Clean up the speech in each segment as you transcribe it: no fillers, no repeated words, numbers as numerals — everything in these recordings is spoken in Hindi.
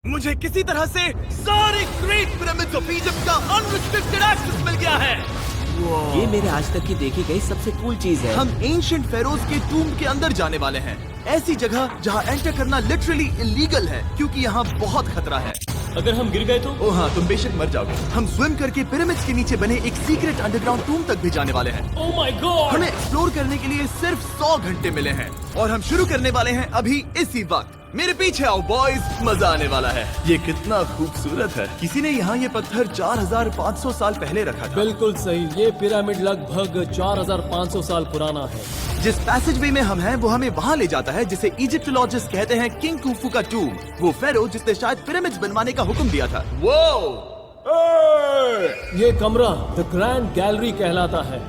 मुझे किसी तरह से सारे ग्रेट पिरामिड्स ऑफ इजिप्ट का अनरिस्ट्रिक्टेड एक्सेस मिल गया है। ये मेरे आज तक की देखी गई सबसे कूल चीज है। हम एंशिएंट फेरोज के टूम्ब के अंदर जाने वाले हैं, ऐसी जगह जहाँ एंटर करना लिटरली इलीगल है क्योंकि यहाँ बहुत खतरा है। अगर हम गिर गए तो? ओह हाँ, तुम बेशक मर जाओगे। हम स्विम करके पिरामिड्स के नीचे बने एक सीक्रेट अंडरग्राउंड टूम तक भी जाने वाले हैं। Oh my God! हमें एक्सप्लोर करने के लिए सिर्फ 100 घंटे मिले हैं और हम शुरू करने वाले हैं अभी इसी वक्त। मेरे पीछे आओ बॉयज, मजा आने वाला है। ये कितना खूबसूरत है। किसी ने यहाँ ये पत्थर 4500 साल पहले रखा था। बिल्कुल सही। ये पिरामिड लगभग 4500 साल पुराना है। जिस पैसेज वे में हम हैं वो हमें वहाँ ले जाता है जिसे इजिप्टोलॉजिस्ट कहते हैं किंग खुफू का टूम, वो फेरो जिसने शायद पिरामिड्स बनवाने का हुक्म दिया था। वो ये कमरा द ग्रैंड गैलरी कहलाता है।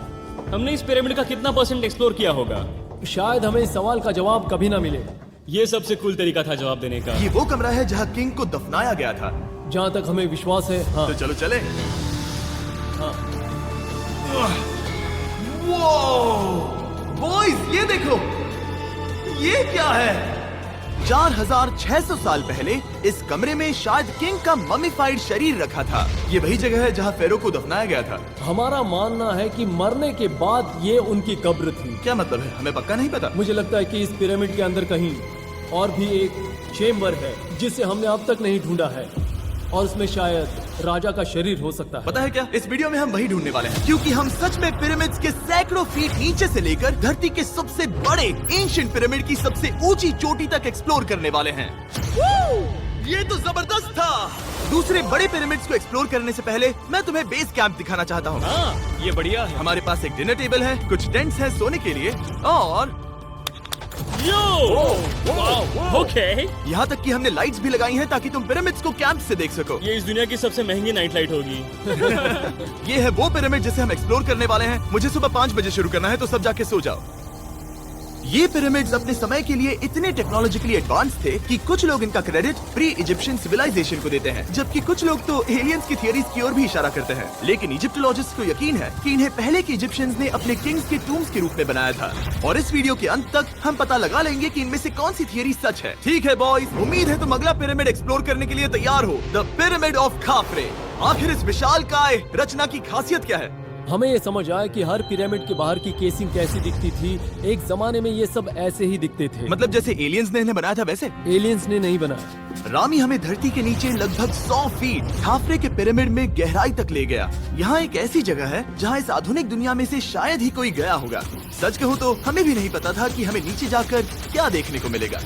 हमने इस पिरामिड का कितना परसेंट एक्सप्लोर किया होगा? शायद हमें इस सवाल का जवाब कभी ना मिले। ये सबसे कूल तरीका था जवाब देने का। ये वो कमरा है जहाँ किंग को दफनाया गया था। जहाँ तक हमें विश्वास है। हाँ। तो चलो चले। हाँ। बॉयज ये देखो, ये क्या है? 4600 साल पहले इस कमरे में शायद किंग का ममीफाइड शरीर रखा था। ये वही जगह है जहाँ फेरो को दफनाया गया था। हमारा मानना है कि मरने के बाद ये उनकी कब्र थी। क्या मतलब है? हमें पक्का नहीं पता। मुझे लगता है कि इस पिरामिड के अंदर कहीं और भी एक चेम्बर है जिसे हमने अब तक नहीं ढूंढा है और उसमें शायद राजा का शरीर हो सकता है। पता है क्या, इस वीडियो में हम वही ढूंढने वाले हैं क्योंकि हम सच में पिरामिड्स के सैकड़ों फीट नीचे से लेकर धरती के सबसे बड़े एंशिएंट पिरामिड की सबसे ऊंची चोटी तक एक्सप्लोर करने वाले हैं। ये तो जबरदस्त था। दूसरे बड़े पिरामिड्स को एक्सप्लोर करने से पहले मैं तुम्हें बेस कैंप दिखाना चाहता हूँ। हाँ, ये बढ़िया है। हमारे पास एक डिनर टेबल है, कुछ टेंट्स हैं सोने के लिए और ओके। यहाँ तक कि हमने लाइट्स भी लगाई हैं ताकि तुम पिरामिड्स को कैंप से देख सको। ये इस दुनिया की सबसे महंगी नाइट लाइट होगी। ये है वो पिरामिड जिसे हम एक्सप्लोर करने वाले हैं। मुझे सुबह 5 बजे शुरू करना है तो सब जाके सो जाओ। ये पिरामिड्स अपने समय के लिए इतने टेक्नोलॉजिकली एडवांस थे कि कुछ लोग इनका क्रेडिट प्री इजिप्शियन सिविलाइजेशन को देते हैं, जबकि कुछ लोग तो एलियंस की थियरीज की ओर भी इशारा करते हैं। लेकिन इजिप्टोलॉजिस्ट को यकीन है कि इन्हें पहले के इजिप्शियंस ने अपने किंग्स के टूम्स के रूप में बनाया था। और इस वीडियो के अंत तक हम पता लगा लेंगे कि इनमें से कौन सी थियरी सच है। ठीक है बॉयज, उम्मीद है तुम अगला पिरामिड एक्सप्लोर करने के लिए तैयार हो, द पिरामिड ऑफ खाफरे। आखिर इस विशालकाय रचना की खासियत क्या है? हमें ये समझ आया कि हर पिरामिड के बाहर की केसिंग कैसी दिखती थी। एक जमाने में ये सब ऐसे ही दिखते थे। मतलब जैसे एलियंस ने इन्हें बनाया था वैसे? एलियंस ने नहीं बनाया। रामी हमें धरती के नीचे लगभग 100 फीट खाफरे के पिरामिड में गहराई तक ले गया। यहाँ एक ऐसी जगह है जहाँ इस आधुनिक दुनिया में से शायद ही कोई गया होगा। सच कहूँ तो हमें भी नहीं पता था कि हमें नीचे जाकर क्या देखने को मिलेगा।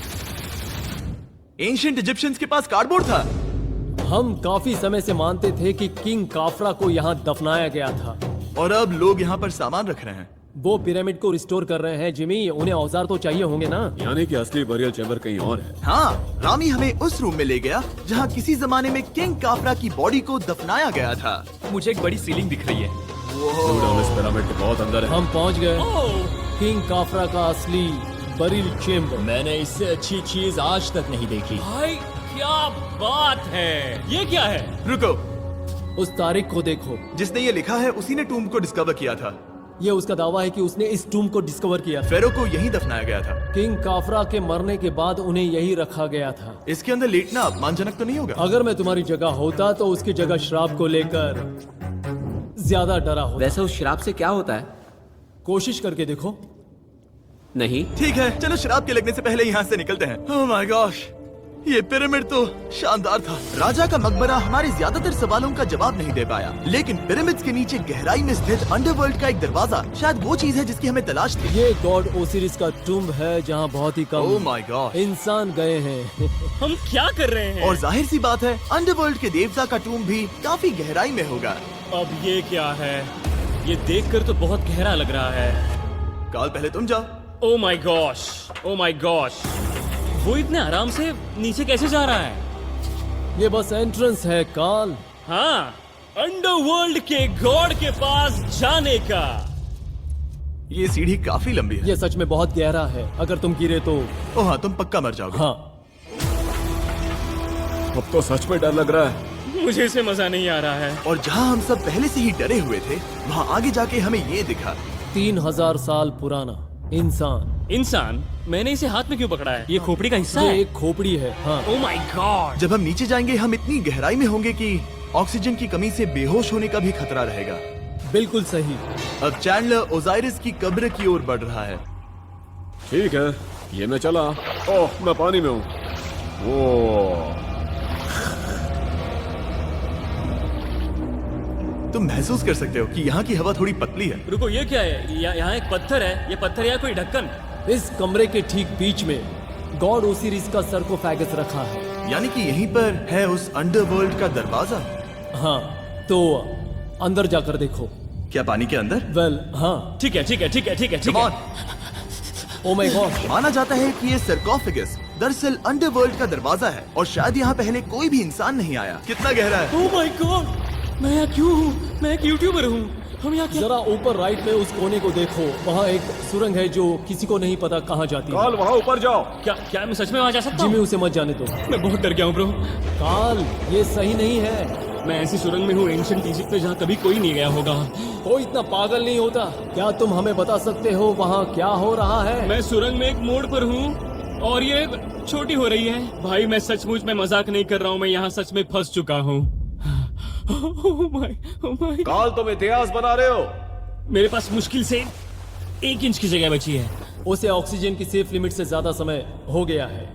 एंशिएंट इजिप्शियंस के पास कार्डबोर्ड था। हम काफी समय से मानते थे कि किंग काफरा को यहाँ दफनाया गया था और अब लोग यहाँ पर सामान रख रहे हैं। वो पिरामिड को रिस्टोर कर रहे हैं। जिमी, उन्हें औजार तो चाहिए होंगे ना? यानी कि असली बरियल चैम्बर कहीं और है। हाँ, रामी हमें उस रूम में ले गया जहाँ किसी जमाने में किंग काफरा की बॉडी को दफनाया गया था। मुझे एक बड़ी सीलिंग दिख रही है। हम इस पिरामिड के बहुत अंदर है। हम पहुँच गए किंग काफरा का असली बरिल चेम्बर। मैंने इससे अच्छी चीज आज तक नहीं देखी। भाई क्या बात है! ये क्या है? रुको, उस तारीख को देखो। जिसने ये लिखा है उसी ने टूम को डिस्कवर किया था। ये उसका दावा है कि उसने इस टूम को डिस्कवर किया था। फेरो को यहीं दफनाया गया था। किंग काफरा के मरने के बाद उन्हें यही रखा गया था। इसके अंदर लेटना अपमानजनक तो नहीं होगा? अगर मैं तुम्हारी जगह होता तो उसकी जगह श्राप को लेकर ज्यादा डरा होता। वैसे उस शराब से क्या होता है? कोशिश करके देखो। नहीं। ठीक है, चलो शराब के लगने से पहले यहाँ से निकलते हैं। ओह माय गॉश, ये पिरामिड तो शानदार था। राजा का मकबरा हमारे ज्यादातर सवालों का जवाब नहीं दे पाया, लेकिन पिरामिड्स के नीचे गहराई में स्थित अंडरवर्ल्ड का एक दरवाजा शायद वो चीज है जिसकी हमें तलाश थी। ये गॉड ओसिरिस का टूम्ब है जहाँ बहुत ही ओह कम माय गॉड इंसान गए हैं। हम क्या कर रहे हैं? और जाहिर सी बात है अंडरवर्ल्ड के देवता का टूम्ब भी काफी गहराई में होगा। अब ये क्या है? ये देखकर तो बहुत गहरा लग रहा है। काल पहले तुम जाओ। Oh my gosh, oh my gosh! वो इतने आराम से नीचे कैसे जा रहा है? ये बस एंट्रेंस है काल। हाँ, अंडरवर्ल्ड के गॉड के पास जाने का। ये सीढ़ी काफी लंबी है। ये सच में बहुत गहरा है। अगर तुम गिरे तो ओह हाँ, तुम पक्का मर जाओगे। हाँ। अब तो सच में डर लग रहा है। मुझे इसे मजा नहीं आ रहा है। और जहाँ हम सब पहले से ही डरे हुए थे, वहाँ आगे जाके हमें ये दिखा। 3000 साल पुराना इंसान। इंसान, मैंने इसे हाथ में क्यों पकड़ा है? ये खोपड़ी का हिस्सा ये है। एक खोपड़ी है। हाँ, ओ माय गॉड। जब हम नीचे जाएंगे हम इतनी गहराई में होंगे कि ऑक्सीजन की कमी से बेहोश होने का भी खतरा रहेगा। बिल्कुल सही। अब चैंडलर ओजाइरिस की कब्र की ओर बढ़ रहा है। ठीक है, ये मैं चला। ओह, मैं पानी में हूँ। वो तुम महसूस कर सकते हो कि यहाँ की हवा थोड़ी पतली है। रुको, ये क्या है? यहाँ एक पत्थर है। ये पत्थर या कोई ढक्कन? इस कमरे के ठीक बीच में गॉड ओसिरिस का सरकोफेगस रखा है। यानी कि यहीं पर है उस अंडरवर्ल्ड का दरवाजा। हाँ, तो अंदर जाकर देखो। क्या पानी के अंदर? वेल, हाँ। ठीक है, ठीक है, ठीक है, ठीक है, ठीक Come है। on। Oh my God. माना जाता है कि ये सरकोफेगस दरअसल अंडरवर्ल्ड का दरवाजा है और शायद यहाँ पहले कोई भी इंसान नहीं आया। कितना गहरा है? ओ माय गॉड, मैं यहाँ क्यों हूँ? मैं एक यूट्यूबर हूँ। हम यहाँ क्या? जरा ऊपर राइट में उस कोने को देखो, वहाँ एक सुरंग है जो किसी को नहीं पता कहाँ जाती है। काल, वहाँ ऊपर जाओ। क्या मैं सच में वहाँ जा सकता जिमी, हूँ? उसे मत जाने दो। मैं बहुत डर गया हूँ ब्रो। काल, ये सही नहीं है। मैं ऐसी सुरंग में हूँ एंशिएंट इजिप्ट में जहाँ कभी कोई नहीं गया होगा। कोई इतना पागल नहीं होता। क्या तुम हमें बता सकते हो वहाँ क्या हो रहा है? मैं सुरंग में एक मोड़ पर हूँ और ये छोटी हो रही है। भाई, मैं सचमुच में मजाक नहीं कर रहा हूँ। मैं यहाँ सच में फंस चुका हूँ। Oh my. काल, तुम इतिहास बना रहे हो। मेरे पास मुश्किल से 1 इंच की जगह बची है। उसे ऑक्सीजन की सेफ लिमिट से ज्यादा समय हो गया है।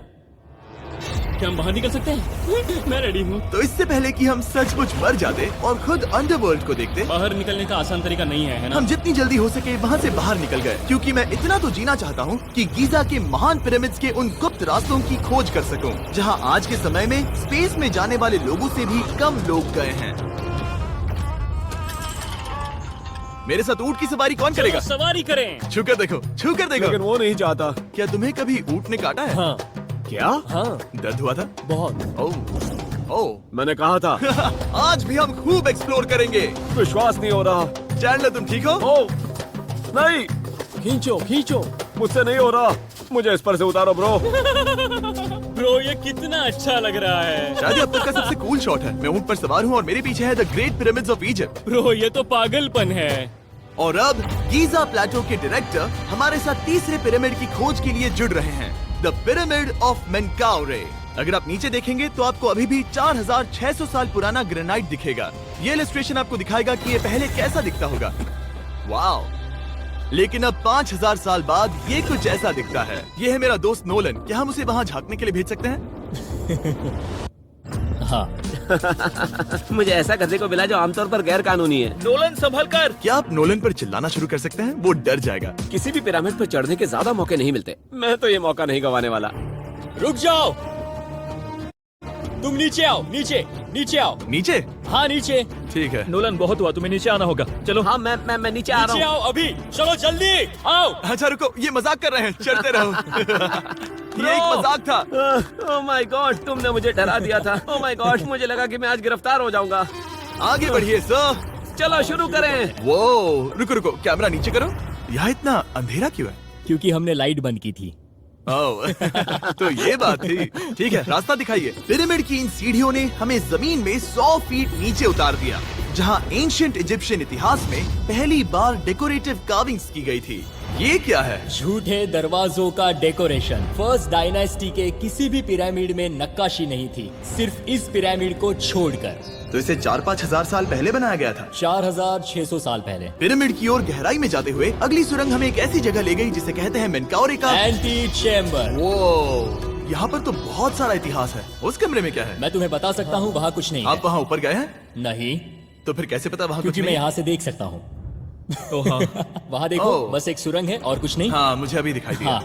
क्या हम बाहर निकल सकते हैं? मैं रेडी हूँ। तो इससे पहले कि हम सचमुच मर जाते और खुद अंडरवर्ल्ड को देखते, बाहर निकलने का आसान तरीका नहीं है ना? हम जितनी जल्दी हो सके वहाँ से बाहर निकल गए, क्योंकि मैं इतना तो जीना चाहता हूँ कि गीजा के महान पिरामिड्स के उन गुप्त रास्तों की खोज कर सकूं, जहाँ आज के समय में स्पेस में जाने वाले लोगों से भी कम लोग गए हैं। मेरे साथ ऊंट की सवारी कौन करेगा? चलो सवारी करें। छूकर देखो, छूकर लेकिन देखो। वो नहीं चाहता। क्या तुम्हें कभी ऊंट ने काटा है? हाँ, क्या? हाँ, दर्द हुआ था? बहुत। ओह, मैंने कहा था। आज भी हम खूब एक्सप्लोर करेंगे। विश्वास नहीं हो रहा। चैंडलर, तुम ठीक हो? ओह, नहीं, खींचो, खींचो। मुझसे नहीं हो रहा। मुझे इस पर से उतारो ब्रो। ब्रो, ये कितना अच्छा लग रहा है। शायद ये अब तक का सबसे कूल शॉट है। मैं ऊंट पर सवार हूँ और मेरे पीछे है the great pyramids of Egypt. Bro, ये तो पागलपन है। और अब गीजा प्लेटो के डायरेक्टर हमारे साथ तीसरे पिरामिड की खोज के लिए जुड़ रहे हैं, द पिरामिड ऑफ मेनकाउरे। अगर आप नीचे देखेंगे तो आपको अभी भी 4600 साल पुराना ग्रेनाइट दिखेगा। ये इलस्ट्रेशन आपको दिखाएगा कि ये पहले कैसा दिखता होगा। वाओ! लेकिन अब 5000 साल बाद ये कुछ ऐसा दिखता है। ये है मेरा दोस्त नोलन। क्या हम उसे वहाँ झांकने के लिए भेज सकते हैं? हाँ। मुझे ऐसा गधे को मिला जो आमतौर पर गैर कानूनी है। नोलन, संभल कर। क्या आप नोलन पर चिल्लाना शुरू कर सकते हैं? वो डर जाएगा। किसी भी पिरामिड पर चढ़ने के ज्यादा मौके नहीं मिलते। मैं तो ये मौका नहीं गंवाने वाला। रुक जाओ। तुम नीचे आओ, नीचे नीचे आओ। नीचे? हाँ, नीचे। ठीक है। नोलन, बहुत हुआ, तुम्हें नीचे आना होगा। चलो। हाँ, मैं नीचे आ नीचे रहा हूँ। आओ अभी। चलो जल्दी आओ। अच्छा रुको, ये मजाक कर रहे हैं। चढ़ते रहो। ये एक मजाक था। ओह माय गॉड, तुमने मुझे डरा दिया था। ओह माय गॉड, मुझे लगा कि मैं आज गिरफ्तार हो जाऊंगा। आगे बढ़िए सर। चलो शुरू करें। वो रुको रुको, कैमरा नीचे करो। यहाँ इतना अंधेरा क्यों है? क्योंकि हमने लाइट बंद की थी। ओह, तो ये बात थी। ठीक है, रास्ता दिखाइए। पिरामिड की इन सीढ़ियों ने हमें जमीन में 100 फीट नीचे उतार दिया, जहाँ एंशिएंट इजिप्शियन इतिहास में पहली बार डेकोरेटिव कार्विंग्स की गई थी। ये क्या है? झूठे दरवाजों का डेकोरेशन। फर्स्ट डायनास्टी के किसी भी पिरामिड में नक्काशी नहीं थी, सिर्फ इस पिरामिड को छोड़कर। तो इसे 4-5 हजार साल पहले बनाया गया था। 4600 साल पहले। पिरामिड की ओर गहराई में जाते हुए अगली सुरंग हमें एक ऐसी जगह ले गई जिसे कहते हैं मेनकाउरे का एंटी चेम्बर। वो यहाँ पर तो बहुत सारा इतिहास है। उस कमरे में क्या है? मैं तुम्हें बता सकता हूँ, वहाँ कुछ नहीं आप है। वहाँ ऊपर गए हैं? नहीं, तो फिर कैसे पता वहाँ कुछ क्योंकि मैं नहीं है? यहाँ से देख सकता हूँ। वहाँ देखो, ओह। बस एक सुरंग है और कुछ नहीं। हाँ, मुझे अभी दिखाई दिया। हाँ।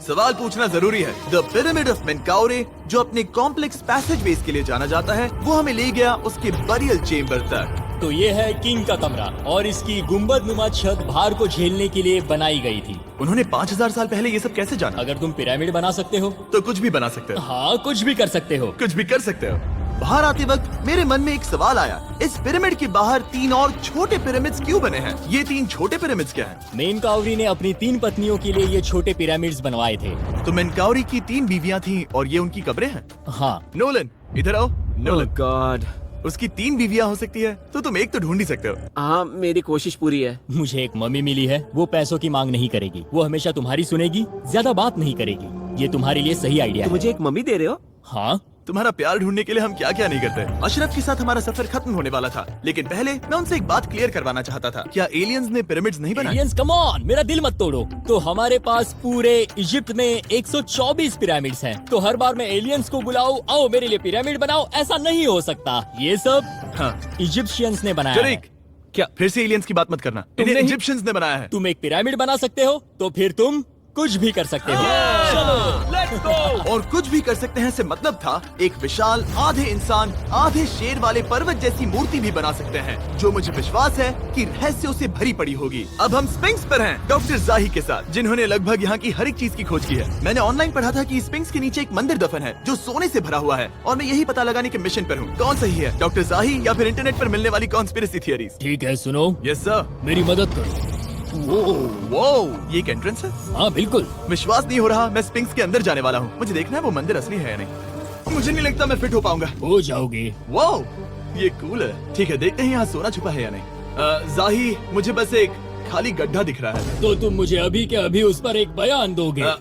सवाल पूछना जरूरी है। द पिरामिड ऑफ मेनकाउरे, जो अपने कॉम्प्लेक्स पैसेजवेज के लिए जाना जाता है, वो हमें ले गया उसके बरियल चेम्बर तक। तो ये है किंग का कमरा और इसकी गुंबद नुमा छत भार को झेलने के लिए बनाई गई थी। उन्होंने 5000 साल पहले ये सब कैसे जाना? अगर तुम पिरामिड बना सकते हो तो कुछ भी बना सकते हो। हाँ, कुछ भी कर सकते हो। कुछ भी कर सकते हो। बाहर आते वक्त मेरे मन में एक सवाल आया, इस पिरामिड के बाहर 3 और छोटे पिरामिड्स क्यों बने हैं? ये 3 छोटे पिरामिड्स क्या हैं? मेनकाउरी ने अपनी 3 पत्नियों के लिए ये छोटे पिरामिड्स बनवाए थे। तो मेनकाउरी की 3 बीवियां थीं और ये उनकी कब्रें हैं। हाँ। नोलन, इधर आओ। ओह नोलन, गॉड, उसकी 3 बीवियां हो सकती है, तो तुम एक तो ढूंढ ही सकते हो। हाँ, मेरी कोशिश पूरी है। मुझे एक मम्मी मिली है, वो पैसों की मांग नहीं करेगी, वो हमेशा तुम्हारी सुनेगी, ज्यादा बात नहीं करेगी। ये तुम्हारे लिए सही आइडिया तो है। मुझे एक मम्मी दे रहे हो? हाँ, तुम्हारा प्यार ढूंढने के लिए हम क्या क्या नहीं करते। अशरफ के साथ हमारा सफर खत्म होने वाला था, लेकिन पहले मैं उनसे एक बात क्लियर करवाना चाहता था। क्या एलियंस ने पिरामिड्स नहीं बनाए? एलियंस कम ऑन, मेरा दिल मत तोड़ो। तो हमारे पास पूरे इजिप्ट में 124 पिरामिड्स हैं। तो हर बार मैं एलियंस को बुलाऊं, आओ मेरे लिए पिरामिड बनाओ, ऐसा नहीं हो सकता। ये सब हाँ इजिप्शियंस ने बनाया है। शरीक, क्या फिर से एलियंस की बात मत करना। तुमने इन्हें ही- इजिप्शियंस ने बनाया है। तुम एक पिरामिड बना सकते हो, तो फिर तुम कुछ भी कर सकते हो। Let's go. और कुछ भी कर सकते हैं से मतलब था एक विशाल आधे इंसान आधे शेर वाले पर्वत जैसी मूर्ति भी बना सकते हैं, जो मुझे विश्वास है कि रहस्यों से भरी पड़ी होगी। अब हम स्पिंक्स पर हैं, डॉक्टर जाही के साथ, जिन्होंने लगभग यहाँ की हर एक चीज की खोज की है। मैंने ऑनलाइन पढ़ा था कि स्पिंक्स के नीचे एक मंदिर दफन है जो सोने से भरा हुआ है, और मैं यही पता लगाने के मिशन पर हूँ। कौन सही है, डॉक्टर जाही या फिर इंटरनेट पर मिलने वाली कॉन्स्पिरेसी थियरीज? ठीक है, सुनो, यस सर। मेरी मदद करो। वो ये एक एंट्रेंस है? हाँ बिल्कुल। विश्वास नहीं हो रहा, मैं स्पिंक्स के अंदर जाने वाला हूँ। मुझे देखना है वो मंदिर असली है या नहीं। मुझे नहीं लगता मैं फिट हो पाऊंगा। हो जाओगे। वाओ, ये कूल है। ठीक है, देखते हैं यहाँ सोना छुपा है या नहीं। जाही, मुझे बस एक खाली गड्ढा दिख रहा है। तो तुम मुझे अभी के अभी उस पर एक बयान दोगे?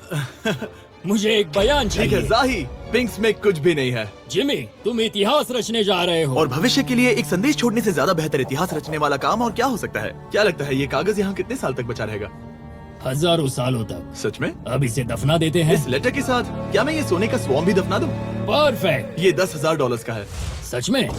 मुझे एक बयान ठीक है चाहिए। जाही, पिंक्स में कुछ भी नहीं है। जिमी, तुम इतिहास रचने जा रहे हो। और भविष्य के लिए एक संदेश छोड़ने से ज्यादा बेहतर इतिहास रचने वाला काम और क्या हो सकता है? क्या लगता है ये कागज यहाँ कितने साल तक बचा रहेगा? हजारों सालों तक। सच में? अब इसे दफना देते हैं। इस लेटर के साथ क्या मैं ये सोने का स्वॉर्म भी दफना दूं? परफेक्ट। ये $10,000 का है। सच में?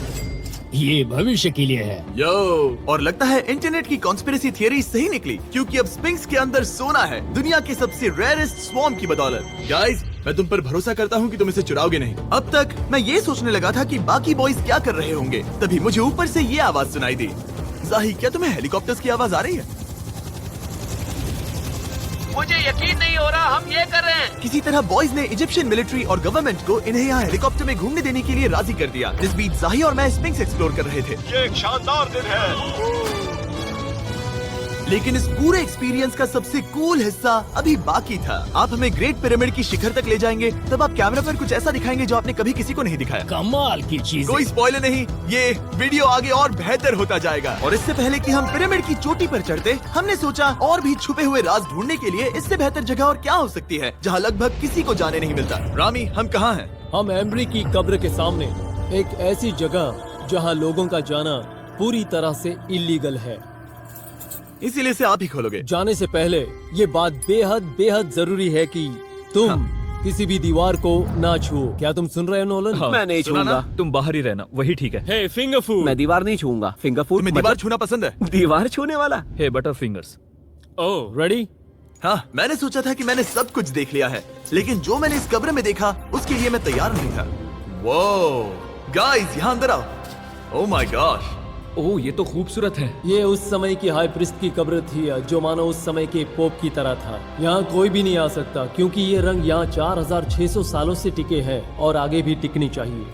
ये भविष्य के लिए है। यो, और लगता है इंटरनेट की कॉन्स्पिरेसी थियरी सही निकली, क्योंकि अब स्पिंक्स के अंदर सोना है, दुनिया के सबसे रेयरेस्ट स्वॉर्म की बदौलत। गाइस, मैं तुम पर भरोसा करता हूँ कि तुम इसे चुराओगे नहीं। अब तक मैं ये सोचने लगा था कि बाकी बॉयज क्या कर रहे होंगे, तभी मुझे ऊपर से ये आवाज सुनाई दी। जाही, क्या तुम्हें हेलीकॉप्टर्स की आवाज आ रही है? मुझे यकीन नहीं हो रहा हम ये कर रहे हैं। किसी तरह बॉयज ने इजिप्शियन मिलिट्री और गवर्नमेंट को इन्हें यहाँ हेलीकॉप्टर में घूमने देने के लिए राजी कर दिया। इस बीच जाही और मैं स्पिंक्स एक्सप्लोर कर रहे थे। ये एक शानदार दिन है। लेकिन इस पूरे एक्सपीरियंस का सबसे कूल हिस्सा अभी बाकी था। आप हमें ग्रेट पिरामिड की शिखर तक ले जाएंगे, तब आप कैमरा पर कुछ ऐसा दिखाएंगे जो आपने कभी किसी को नहीं दिखाया। कमाल की चीज। कोई स्पॉइलर नहीं, ये वीडियो आगे और बेहतर होता जाएगा। और इससे पहले कि हम पिरामिड की चोटी पर चढ़ते, हमने सोचा और भी छुपे हुए राज ढूंढने के लिए इससे बेहतर जगह और क्या हो सकती है, जहाँ लगभग किसी को जाने नहीं मिलता। रामी, हम कहाँ हैं? हम एम्ब्री की कब्र के सामने, एक ऐसी जगह जहां लोगों का जाना पूरी तरह से इलीगल है। इसीलिए से आप ही खोलोगे। जाने से पहले ये बात बेहद बेहद जरूरी है कि तुम किसी भी दीवार को ना छुओ। क्या तुम सुन रहे हो नोलन? मैं नहीं सुना ना? छूंगा। तुम बाहर ही रहना, वही ठीक है। हे फिंगर फूड। मैं दीवार नहीं छूंगा। फिंगर फूड तुम्हें दीवार छूना पसंद है? दीवार छूने वाला? हे बटर फिंगर्स। ओह, रेडी? हाँ, मैंने सोचा था कि मैंने सब कुछ देख लिया है, लेकिन जो मैंने इस कब्र में देखा उसके लिए मैं तैयार नहीं था। वो गाइस, यहाँ अंदर आओ। ओह माय गॉश, ओह, ये तो खूबसूरत है। ये उस समय की हाई प्रिस्ट की कब्र थी, जो मानो उस समय के पोप की तरह था। यहाँ कोई भी नहीं आ सकता, क्योंकि ये रंग यहाँ 4600 सालों से टिके हैं और आगे भी टिकनी चाहिए।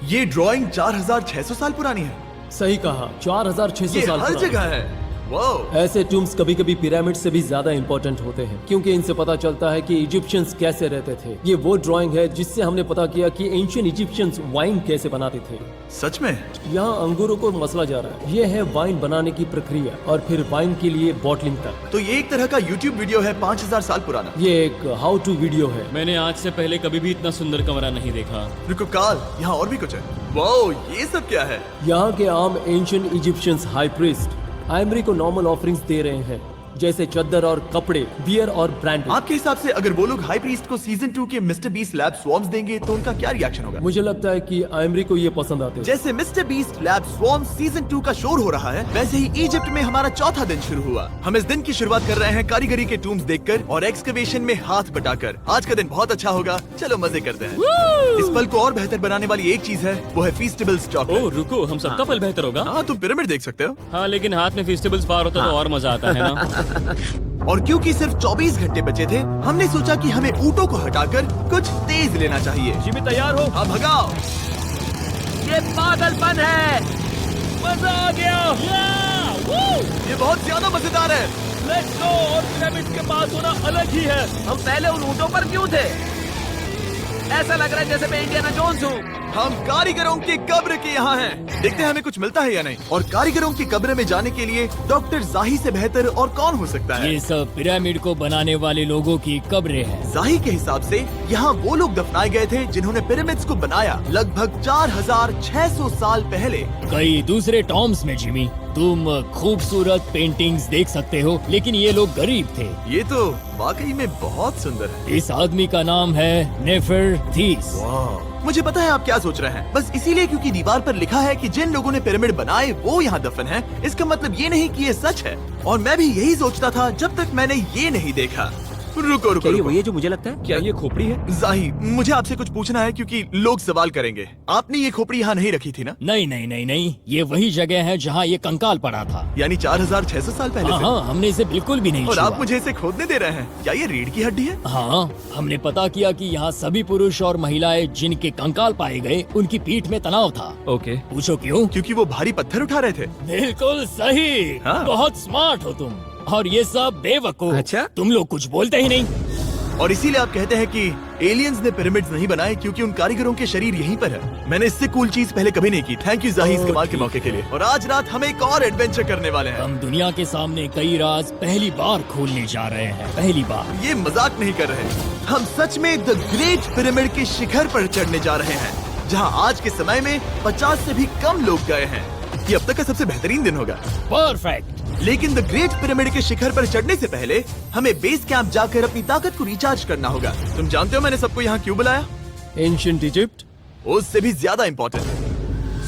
ये ड्राइंग 4600 साल पुरानी है। सही कहा, 4600 ये साल हर पुरानी। जगह है। वाह, ऐसे टूम्स कभी कभी पिरामिड से भी ज्यादा इंपॉर्टेंट होते हैं, क्योंकि इनसे पता चलता है कि इजिप्शियंस कैसे रहते थे। ये वो ड्राइंग है जिससे हमने पता किया कि एंशियंट इजिप्शियंस वाइन कैसे बनाते थे। सच में? यहाँ अंगूरों को मसला जा रहा है। ये है वाइन बनाने की प्रक्रिया और फिर वाइन के लिए बॉटलिंग तक। तो ये एक तरह का यूट्यूब वीडियो है 5000 साल पुराना। ये एक हाउ टू वीडियो है। मैंने आज से पहले कभी भी इतना सुंदर कमरा नहीं देखा। रुको काल, यहाँ और भी कुछ है। वाओ, ये सब क्या है? यहाँ के आम एंशियंट इजिप्शियंस हाई प्रीस्ट आइमरी को नॉर्मल ऑफरिंग्स दे रहे हैं, जैसे चद्दर और कपड़े, बियर और ब्रांड। आपके हिसाब से अगर वो लोग हाई प्रीस्ट को सीजन 2 के मिस्टर बीस्ट लैब स्वॉर्म्स देंगे तो उनका क्या रिएक्शन होगा? मुझे लगता है कि आइमरी को ये पसंद आते हैं। जैसे mister beast lab swarm season 2 का शोर हो रहा है, वैसे ही इजिप्ट में हमारा चौथा दिन शुरू हुआ। हम इस दिन की शुरुआत कर रहे हैं कारीगरी के टूम्स देखकर और एक्सकवेशन में हाथ बटाकर। आज का दिन बहुत अच्छा होगा, चलो मजे करते हैं। इस पल को और बेहतर बनाने वाली एक चीज है, वो है फीस्टेबल्स ओह चॉकलेट। रुको, हम सबका पल बेहतर होगा। हाँ, तुम पिरामिड देख सकते हो। हाँ, लेकिन हाथ में फेस्टिवल्स बार होता तो और मजा आता है ना। और क्योंकि सिर्फ 24 घंटे बचे थे, हमने सोचा कि हमें ऊँटों को हटाकर कुछ तेज लेना चाहिए। जिमी तैयार हो? हाँ, भगाओ। ये पागलपन है। मजा आ गया। ये बहुत ज्यादा मजेदार है। Let's go. और पिरामिड के पास होना अलग ही है। हम पहले उन ऊँटों पर क्यों थे? ऐसा लग रहा है जैसे मैं इंडियाना जोन्स हूँ। हम कारीगरों की कब्र के यहाँ हैं। देखते हैं हमें कुछ मिलता है या नहीं। और कारीगरों की कब्र में जाने के लिए डॉक्टर जाही से बेहतर और कौन हो सकता है। ये सब पिरामिड को बनाने वाले लोगों की कब्रें हैं। जाही के हिसाब से यहाँ वो लोग दफनाए गए थे जिन्होंने पिरामिड्स को बनाया लगभग 4600 साल पहले। कई दूसरे टॉम्स में जिमी, तुम खूबसूरत पेंटिंग्स देख सकते हो, लेकिन ये लोग गरीब थे। ये तो वाकई में बहुत सुंदर है। इस आदमी का नाम है नेफरथीस। मुझे पता है आप क्या सोच रहे हैं, बस इसीलिए क्योंकि दीवार पर लिखा है कि जिन लोगों ने पिरामिड बनाए वो यहाँ दफन है, इसका मतलब ये नहीं कि ये सच है। और मैं भी यही सोचता था जब तक मैंने ये नहीं देखा। रुको रुको, रुको। वही है जो मुझे लगता है। क्या ये खोपड़ी है? जाही, मुझे आपसे कुछ पूछना है क्योंकि लोग सवाल करेंगे। आपने ये खोपड़ी यहाँ नहीं रखी थी ना? नहीं नहीं नहीं नहीं, ये वही जगह है जहाँ ये कंकाल पड़ा था। यानी 4600 साल पहले हाँ से? हाँ, हमने इसे बिल्कुल भी नहीं और छुआ। आप मुझे इसे खोदने दे रहे हैं? क्या ये रीढ़ की हड्डी है? हाँ, हमने पता किया कि यहाँ सभी पुरुष और महिलाएं जिनके कंकाल पाए गए उनकी पीठ में तनाव था। ओके। पूछो क्यों? क्योंकि वो भारी पत्थर उठा रहे थे। बिल्कुल सही। हाँ। बहुत स्मार्ट हो तुम। और ये सब बेवकूफ। अच्छा? तुम लोग कुछ बोलते ही नहीं। और इसीलिए आप कहते हैं कि एलियंस ने पिरामिड्स नहीं बनाए क्योंकि उन कारीगरों के शरीर यहीं पर है। मैंने इससे कूल चीज पहले कभी नहीं की। थैंक यू जाही इस कमाल के मौके के लिए। और आज रात हम एक और एडवेंचर करने वाले हैं। हम दुनिया के सामने कई राज पहली बार खोलने जा रहे हैं। पहली बार। ये मजाक नहीं कर रहे। हम सच में द ग्रेट पिरामिड के शिखर पर चढ़ने जा रहे हैं, जहां आज के समय में 50 से भी कम लोग गए हैं। ये अब तक का सबसे बेहतरीन दिन होगा। परफेक्ट। लेकिन द ग्रेट पिरामिड के शिखर पर चढ़ने से पहले हमें बेस कैंप जाकर अपनी ताकत को रिचार्ज करना होगा। तुम जानते हो मैंने सबको यहाँ क्यों बुलाया? Ancient Egypt. उससे भी ज्यादा इम्पोर्टेंट,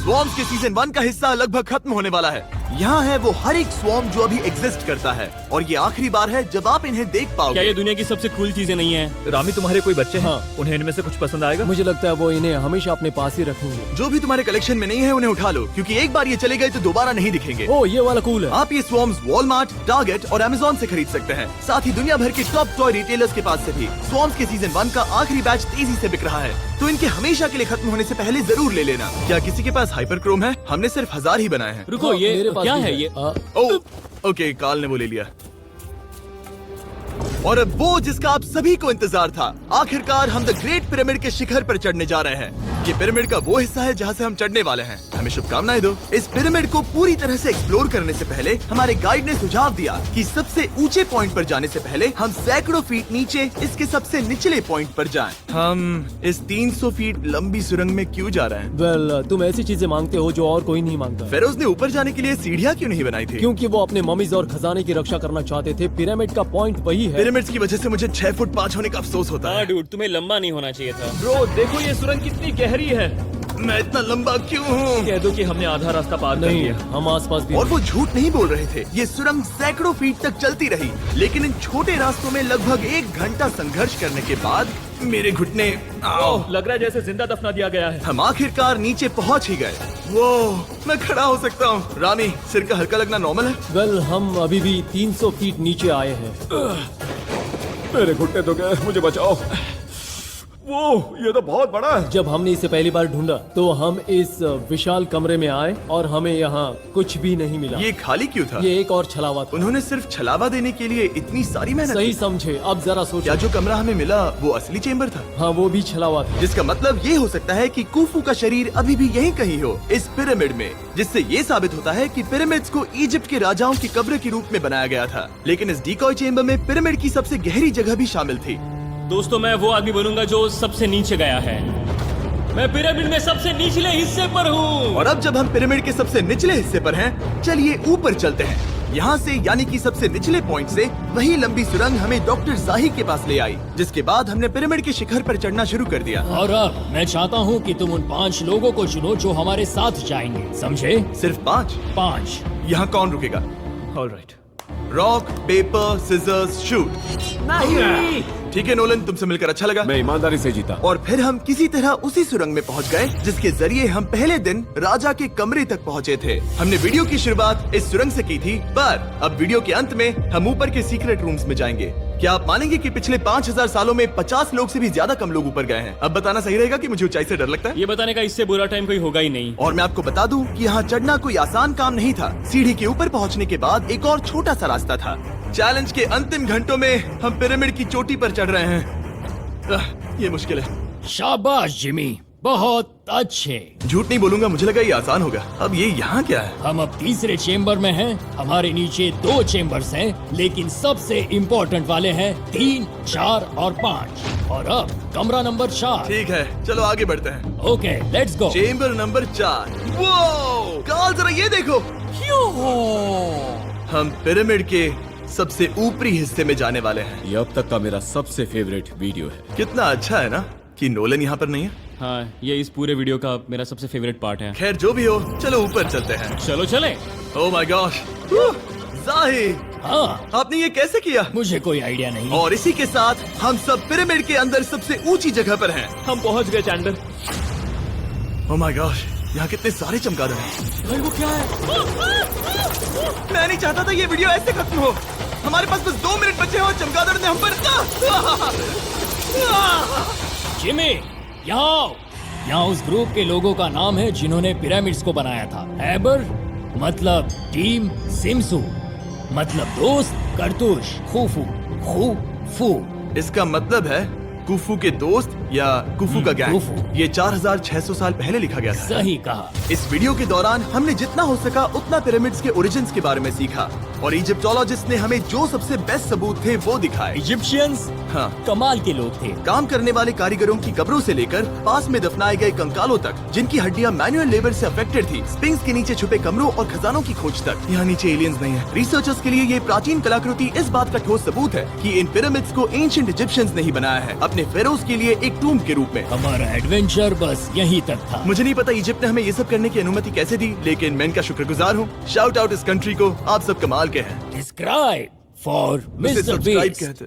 स्वॉर्म्स के सीजन 1 का हिस्सा लगभग खत्म होने वाला है। यहाँ है वो हर एक स्वॉर्म जो अभी एग्जिस्ट करता है, और ये आखिरी बार है जब आप इन्हें देख क्या पाओगे। ये दुनिया की सबसे कूल चीजें नहीं है? रामी, तुम्हारे कोई बच्चे हैं? हाँ। उन्हें इनमें से कुछ पसंद आएगा? मुझे लगता है वो इन्हें हमेशा अपने पास ही रखेंगे। जो भी तुम्हारे कलेक्शन में नहीं है उन्हें उठा लो, क्योंकि एक बार ये चले गए तो दोबारा नहीं दिखेंगे। ओ, ये वाला कूल है। आप ये स्वॉर्म्स वॉलमार्ट, टारगेट और अमेज़न से खरीद सकते हैं। साथ ही दुनिया भर के टॉप टॉय रिटेलर्स के पास से भी। स्वॉर्म्स के सीजन 1 का आखिरी बैच तेजी से बिक रहा है, तो इनके हमेशा के लिए खत्म होने से पहले जरूर ले लेना। क्या किसी के पास हाइपर क्रोम है? हमने सिर्फ 1000 ही बनाए हैं। रुको, हाँ, ये मेरे पास क्या भी है ये? ओके, काल ने वो ले लिया। और अब वो जिसका आप सभी को इंतजार था, आखिरकार हम द ग्रेट पिरामिड के शिखर पर चढ़ने जा रहे हैं। ये पिरामिड का वो हिस्सा है जहाँ से हम चढ़ने वाले हैं। हमें शुभकामनाएं दो। इस पिरामिड को पूरी तरह से एक्सप्लोर करने से पहले हमारे गाइड ने सुझाव दिया कि सबसे ऊंचे पॉइंट पर जाने से पहले हम सैकड़ों फीट नीचे इसके सबसे निचले पॉइंट पर जाएं। हम इस 300 फीट लंबी सुरंग में क्यों जा रहे हैं? वेल, तुम ऐसी चीजें मांगते हो जो और कोई नहीं मांगता। फेरोज ने ऊपर जाने के लिए सीढ़ियाँ क्यों नहीं बनाई थी? क्योंकि वो अपने ममीज और खजाने की रक्षा करना चाहते थे। पिरामिड का पॉइंट वही है। पिरामिड्स की वजह से मुझे 6 फुट 5 होने का अफसोस होता हाँ है। डूड, तुम्हें लंबा नहीं होना चाहिए था। ब्रो, देखो ये सुरंग कितनी गहरी है। मैं इतना लंबा क्यों हूँ? कह दो कि हमने आधा रास्ता पार कर नहीं, लिया। हम आसपास भी और वो झूठ नहीं बोल रहे थे। ये सुरंग सैकड़ों फीट तक चलती रही, लेकिन इन छोटे रास्तों में लगभग 1 घंटा संघर्ष करने के बाद मेरे घुटने ओह, लग रहा है जैसे जिंदा दफना दिया गया है। हम आखिरकार नीचे पहुंच ही गए। वो मैं खड़ा हो सकता हूँ। रामी, सिर का हल्का लगना नॉर्मल है? वेल, हम अभी भी 300 फीट नीचे आए हैं। मेरे घुटने तो गए, मुझे बचाओ। वो ये तो बहुत बड़ा है। जब हमने इसे पहली बार ढूंढा तो हम इस विशाल कमरे में आए और हमें यहाँ कुछ भी नहीं मिला। ये खाली क्यों था? ये एक और छलावा था। उन्होंने सिर्फ छलावा देने के लिए इतनी सारी मेहनत सही की। समझे। अब जरा क्या सोचो। जो कमरा हमें मिला वो असली चेम्बर था? हाँ, वो भी छलावा था। जिसका मतलब ये हो सकता है कि कुफू का शरीर अभी भी यहीं कहीं हो, इस पिरामिड में, जिससे ये साबित होता है कि पिरामिड्स को इजिप्ट के राजाओं की कब्र के रूप में बनाया गया था। लेकिन इस डीकॉय चेम्बर में पिरामिड की सबसे गहरी जगह भी शामिल थी। दोस्तों, मैं वो आदमी बनूंगा जो सबसे नीचे गया है। मैं पिरामिड में सबसे निचले हिस्से पर हूँ। और अब जब हम पिरामिड के सबसे निचले हिस्से पर हैं, चलिए ऊपर चलते हैं। यहाँ से यानी कि सबसे निचले पॉइंट से वही लंबी सुरंग हमें डॉक्टर जाही के पास ले आई, जिसके बाद हमने पिरामिड के शिखर पर चढ़ना शुरू कर दिया। और अब मैं चाहता हूँ कि तुम उन 5 लोगों को चुनो जो हमारे साथ जाएंगे, समझे? सिर्फ 5? 5। यहाँ कौन रुकेगा? Alright. Rock, paper, scissors, shoot. नहीं। ठीक है नोलन, तुमसे मिलकर अच्छा लगा। मैं ईमानदारी से जीता। और फिर हम किसी तरह उसी सुरंग में पहुंच गए जिसके जरिए हम पहले दिन राजा के कमरे तक पहुंचे थे। हमने वीडियो की शुरुआत इस सुरंग से की थी, पर अब वीडियो के अंत में हम ऊपर के सीक्रेट रूम्स में जाएंगे। क्या आप मानेंगे कि पिछले 5000 सालों में 50 लोग से भी ज्यादा कम लोग ऊपर गए हैं? अब बताना सही रहेगा कि मुझे ऊंचाई से डर लगता है? ये बताने का इससे बुरा टाइम कोई होगा ही नहीं। और मैं आपको बता दूं कि यहाँ चढ़ना कोई आसान काम नहीं था। सीढ़ी के ऊपर पहुँचने के बाद एक और छोटा सा रास्ता था। चैलेंज के अंतिम घंटों में हम पिरामिड की चोटी पर चढ़ रहे हैं। ये मुश्किल है। शाबाश जिमी, बहुत अच्छे। झूठ नहीं बोलूंगा, मुझे लगा ये आसान होगा। अब ये यहाँ क्या है? हम अब तीसरे चेम्बर में हैं। हमारे नीचे 2 चेम्बर्स हैं, लेकिन सबसे इम्पोर्टेंट वाले हैं 3, 4 और 5। और अब कमरा नंबर 4। ठीक है, चलो आगे बढ़ते हैं। Okay, let's go. Chamber number 4। वो कार्ल, जरा ये देखो। हम पिरामिड के सबसे ऊपरी हिस्से में जाने वाले हैं। ये अब तक का मेरा सबसे फेवरेट वीडियो है। कितना अच्छा है ना कि नोलन यहाँ पर नहीं है। हाँ, ये इस पूरे वीडियो का मेरा सबसे फेवरेट पार्ट है। खैर जो भी हो, चलो ऊपर चलते हैं। चलो चले। ओह माय गॉश, जाहिर, हाँ, आपने ये कैसे किया? मुझे कोई आइडिया नहीं। और इसी के साथ हम सब पिरामिड के अंदर सबसे ऊंची जगह पर हैं। हम पहुंच गए चैंडलर। ओह माय गॉश, यहाँ कितने सारे चमगादड़ हैं। भाई वो क्या है? मैं नहीं चाहता था ये वीडियो ऐसे खत्म हो। हमारे पास बस 2 मिनट बचे हैं और चमगादड़ ने हम पर जिमी, यहाँ आओ। यहाँ उस ग्रुप के लोगों का नाम है जिन्होंने पिरामिड्स को बनाया था। हैबर मतलब टीम, सिमसू मतलब दोस्त, करतुश, खूफू, खूफू। इसका मतलब है कुफू के दोस्त या कुफू का गैंग। कुफू। ये 4600 साल पहले लिखा गया था। सही कहा। इस वीडियो के दौरान हमने जितना हो सका उतना पिरामिड्स के ओरिजिन्स के बारे में सीखा और इजिप्टोलॉजिस्ट ने हमें जो सबसे बेस्ट सबूत थे वो दिखाए। इजिप्शियंस हाँ, कमाल के लोग थे। काम करने वाले कारीगरों की कब्रों से लेकर पास में दफनाए गए कंकालों तक, जिनकी हड्डियां मैनुअल लेबर से अफेक्टेड थी, स्पिंक्स के नीचे छुपे कमरों और खजानों की खोज तक। यहाँ नीचे एलियंस नहीं है। रिसर्चर्स के लिए ये प्राचीन कलाकृति इस बात का ठोस सबूत है कि इन पिरामिड्स को एंशिएंट इजिप्शियंस ने ही बनाया है, अपने फेरोज के लिए एक टूम्ब के रूप में। हमारा एडवेंचर बस यहीं तक था। मुझे नहीं पता इजिप्ट ने हमें ये सब करने की अनुमति कैसे दी, लेकिन मैं इनका शुक्रगुजार हूँ। शाउट आउट इस कंट्री को, आप सब कमाल के हैं। डिस्क्राइब फॉर उसे मिस्टर सब्सक्राइब बीस्ट। कहते